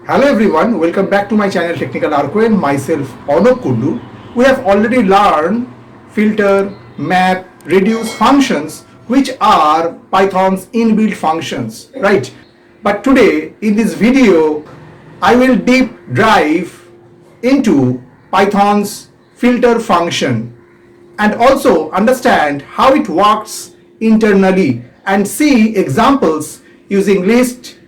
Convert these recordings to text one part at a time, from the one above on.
Hello everyone, welcome back to my channel Technical Arco and myself Arnab Kundu. We have already learned filter, map, reduce functions which are Python's inbuilt functions, right? But today in this video I will deep dive into Python's filter function and also understand how it works internally and see examples using list,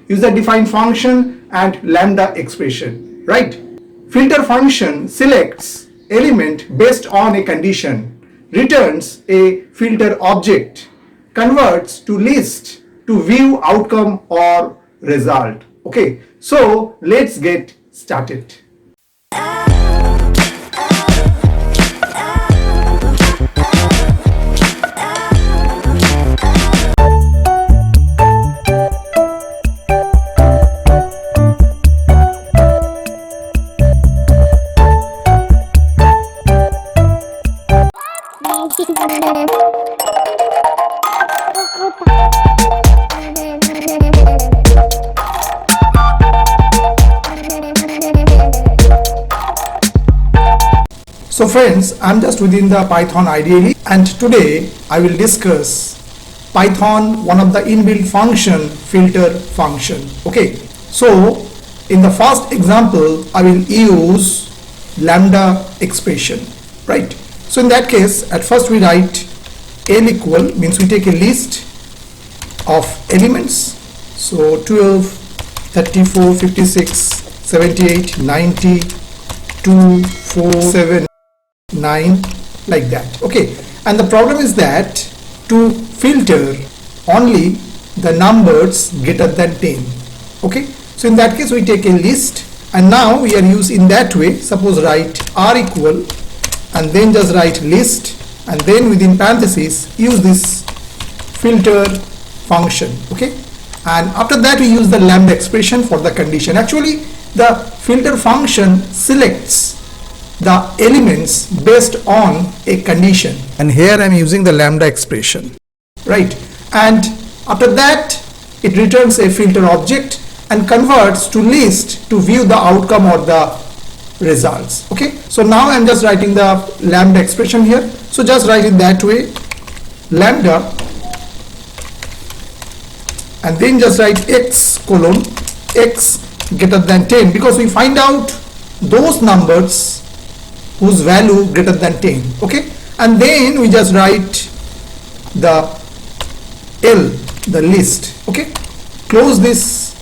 user-defined function and lambda expression, right? Filter function selects element based on a condition, returns a filter object, converts to list to view outcome or result. Okay, so let's get started. So friends, I'm just within the Python IDE and today I will discuss Python, one of the inbuilt function, filter function. Okay, so in the first example I will use lambda expression, right? So in that case, at first we write L equal, means we take a list of elements. So 12, 34, 56, 78, 90, 2, 4, 7, 9, like that. Okay, and the problem is that to filter only the numbers greater than 10. Okay, so in that case we take a list and now we are using that way. Suppose write R equal and then just write list and then within parentheses use this filter function. Okay, and after that we use the lambda expression for the condition. Actually the filter function selects the elements based on a condition, and here I am using the lambda expression, right? And after that it returns a filter object and converts to list to view the outcome or the results. Okay, so now I am just writing the lambda expression here. So just write it that way, lambda, and then just write x colon x greater than 10, because we find out those numbers whose value greater than 10. Okay, and then we just write the L, the list. Okay, close this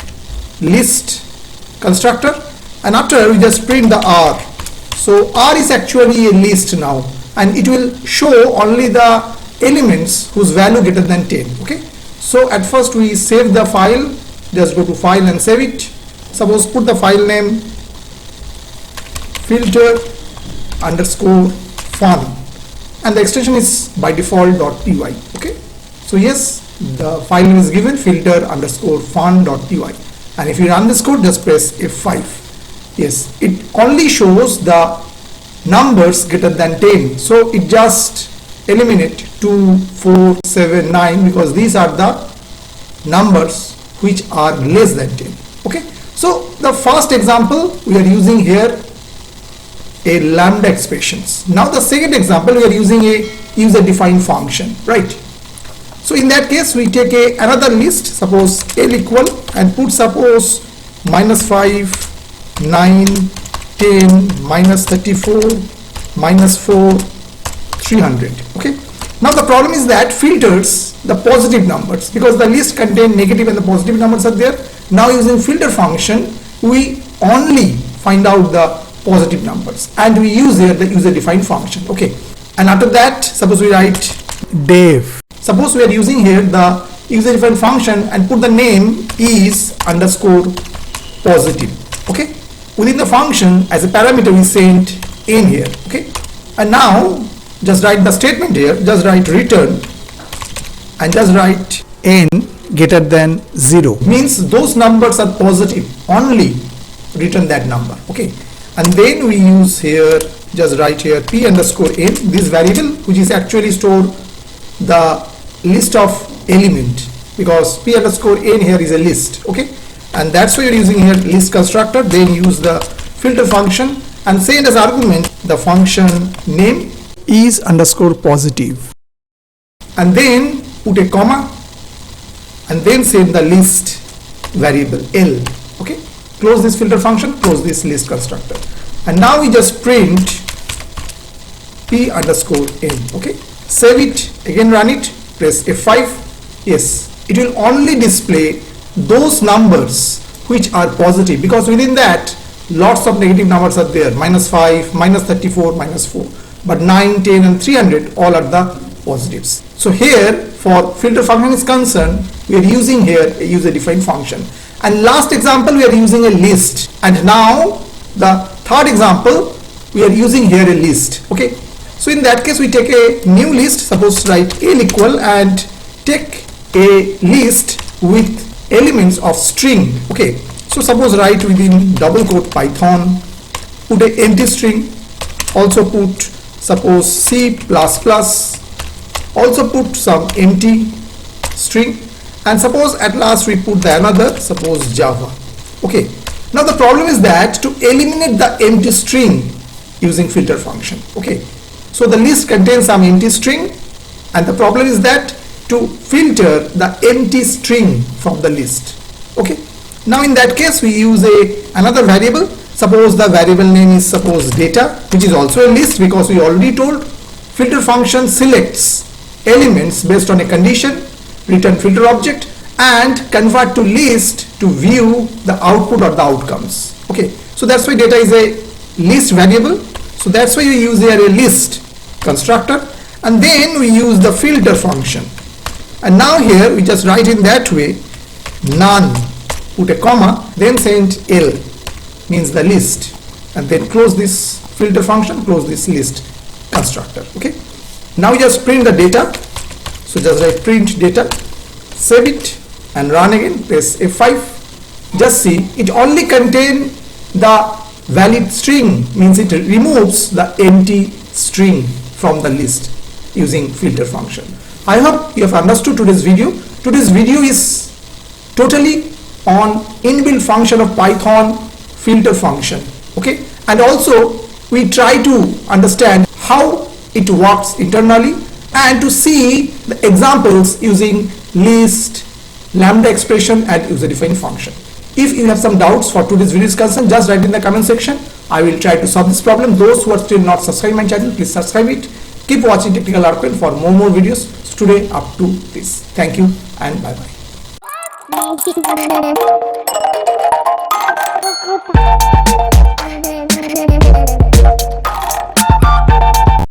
list constructor and after we just print the R. So R is actually a list now and it will show only the elements whose value greater than 10. Okay, so at first we save the file, just go to file and save it. Suppose put the file name filter underscore fun and the extension is by default .py. Okay, so yes, the file name is given filter underscore fun.py, and if you run this code just press F5. Yes, it only shows the numbers greater than 10, so it just eliminate 2, 4, 7, 9 because these are the numbers which are less than 10. Okay, so the first example we are using here a lambda expressions. Now the second example we are using a user defined function, right? So in that case we take another list, suppose L equal, and put suppose -5, 9, 10, -34, -4, 300. Okay, now the problem is that filters the positive numbers because the list contain negative and the positive numbers are there. Now using filter function we only find out the positive numbers and we use here the user defined function. Okay, and after that suppose we write dev. Suppose we are using here the user defined function and put the name is underscore positive. Okay, within the function as a parameter we sent in here. Okay, and now just write the statement here, just write return and just write n greater than 0, means those numbers are positive, only return that number. Okay, and then we use here, just write here p underscore n, this variable which is actually store the list of element because p underscore n here is a list. Okay, and that's why you're using here list constructor. Then use the filter function and send as argument the function name is underscore positive, and then put a comma and then send the list variable L. Okay, close this filter function, close this list constructor, and now we just print p underscore n. Okay, save it, again run it, press F5. Yes, it will only display those numbers which are positive, because within that lots of negative numbers are there, -5, -34, -4, but 9, 10 and 300 all are the positives. So here for filter function is concerned, we are using here a user defined function, and last example we are using a list, and now the third example we are using here a list. Okay, so in that case we take a new list, suppose write L equal and take a list with elements of string. Okay, so suppose write within double quote Python, put a empty string, also put suppose C++, also put some empty string, and suppose at last we put the another, suppose Java. Okay, now the problem is that to eliminate the empty string using filter function. Okay, so the list contains some empty string, and the problem is that to filter the empty string from the list. Okay, now in that case we use another variable. Suppose the variable name is suppose data, which is also a list, because we already told filter function selects elements based on a condition, return filter object, and convert to list to view the output or the outcomes. Okay, so that's why data is a list variable. So that's why we use here a list constructor, and then we use the filter function. And now here we just write in that way, none, put a comma, then send L, means the list, and then close this filter function, close this list constructor. Okay, now we just print the data. So just write print data, save it and run again, press F5. Just see, it only contains the valid string, means it removes the empty string from the list using filter function. I hope you have understood today's video. Today's video is totally on inbuilt function of Python filter function. Okay, and also we try to understand how it works internally and to see the examples using list, lambda expression and user defined function. If you have some doubts for today's video is concerned, just write in the comment section. I will try to solve this problem. Those who are still not subscribed my channel, please subscribe it. Keep watching Technical Arnab for more videos. Today up to this. Thank you and bye bye.